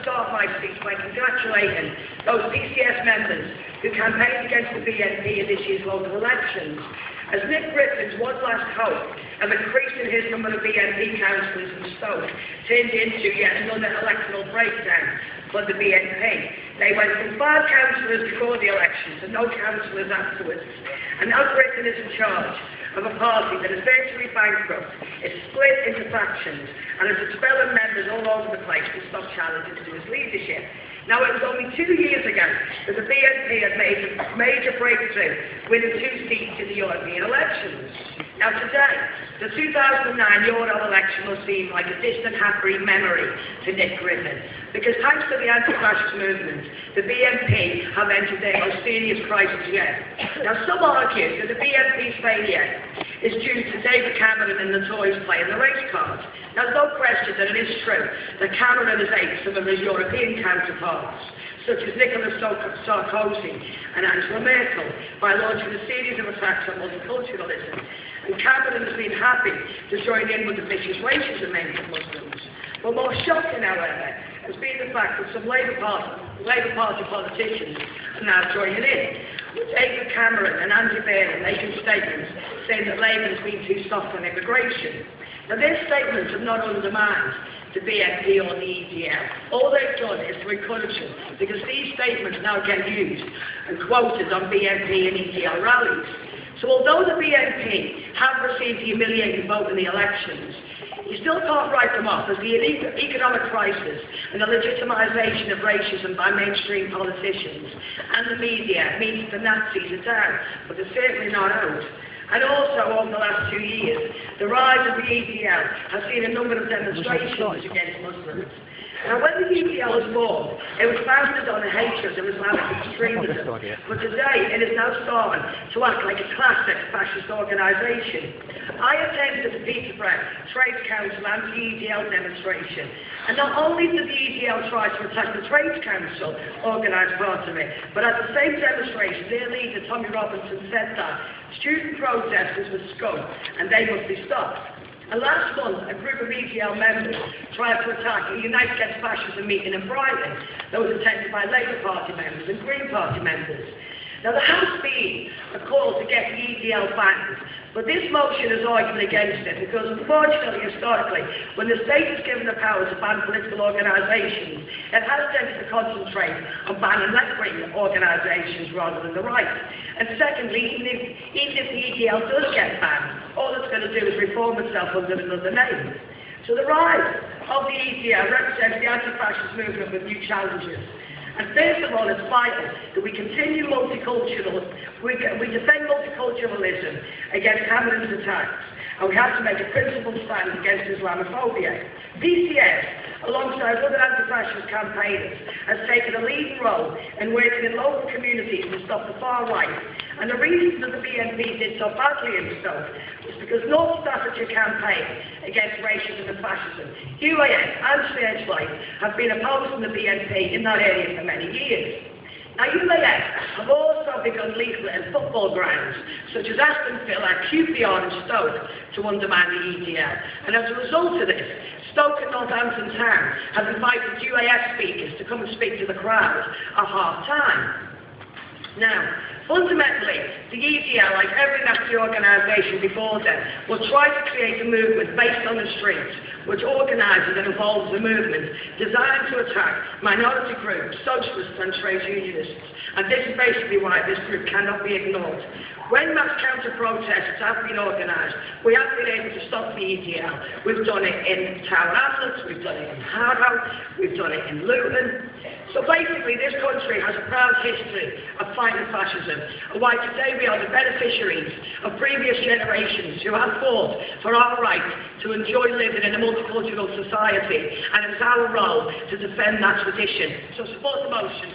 start my speech by congratulating those PCS members who campaigned against the BNP in this year's local elections, as Nick Griffin's one last hope of increasing his number of BNP councillors in Stoke turned into yet another electoral breakdown for the BNP. They went from 5 councillors before the elections and no councillors afterwards. And now Britain is in charge of a party that is virtually bankrupt, is split into factions, and is expelling members all over the place to stop challenging to his leadership. Now, it was only 2 years ago that the BNP had made a major breakthrough, winning 2 seats in the European elections. Now, today, the 2009 Euro election will seem like a distant, happy memory to Nick Griffin, because thanks to the anti-fascist movement, the BNP have entered their most serious crisis yet. Now, some argue that the BNP's failure is due to David Cameron and the Tories playing the race cards. Now, there's no question that it is true that Cameron has aped some of his European counterparts, such as Nicolas Sarkozy and Angela Merkel, by launching a series of attacks on multiculturalism. And Cameron has been happy to join in with the vicious racism aimed at Muslims. But more shocking, however, has been the fact that some Labour Party politicians are now joining in, with David Cameron and Andy Burnham making statements saying that Labour has been too soft on immigration. Now, their statements have not undermined the BNP or the EDL. All they've done is to encourage them, because these statements now get used and quoted on BNP and EDL rallies. So although the BNP have received the humiliating vote in the elections, you still can't write them off as the economic crisis and the legitimisation of racism by mainstream politicians and the media means the Nazis are down, but they're certainly not out. And also, over the last 2 years, the rise of the EDL has seen a number of demonstrations against Muslims. Now, when the EDL was formed, it was founded on the hatred of Islamic extremism, but today it is now starting to act like a classic fascist organisation. I attended the Peterborough Trades Council anti-EDL demonstration, and not only did the EDL try to attack the Trades Council organised part of it, but at the same demonstration, their leader, Tommy Robinson, said that student protesters were scum and they must be stopped. And last month, a group of EDL members tried to attack a Unite Against Fascism meeting in Brighton that was attended by Labour Party members and Green Party members. Now, there has been a call to get the EDL banned, but this motion is arguing against it because, unfortunately, historically, when the state is given the power to ban political organisations, it has tended to concentrate on banning left-wing organisations rather than the right. And secondly, even if the EDL does get banned, all it's going to do is reform itself under another name. So the rise of the EDL represents the anti-fascist movement with new challenges. And first of all, it's vital that we continue we defend multiculturalism against Cameron's attacks, and we have to make a principled stand against Islamophobia. PCS, alongside other anti-fascist campaigners, has taken a leading role in working in local communities to stop the far right. And the reason that the BNP did so badly in Stoke was because North Staffordshire campaign against racism and fascism, UAS and Searchlight, have been opposing the BNP in that area for many years. Now, UAS have also begun leafleting football grounds, such as Aston Villa, QPR and Stoke, to undermine the EDL. And as a result of this, Stoke and Northampton Town have invited UAS speakers to come and speak to the crowd at half-time. Now, fundamentally, the EDL, like every Nazi organisation before them, will try to create a movement based on the streets, which organises and evolves a movement designed to attack minority groups, socialists and trade unionists. And this is basically why this group cannot be ignored. When mass counter-protests have been organised, we have been able to stop the EDL. We've done it in Tower Hamlets, we've done it in Harrow, we've done it in Luton. So basically, this country has a proud history of fighting fascism, and why today we are the beneficiaries of previous generations who have fought for our right to enjoy living in a multicultural society, and it's our role to defend that tradition. So support the motion.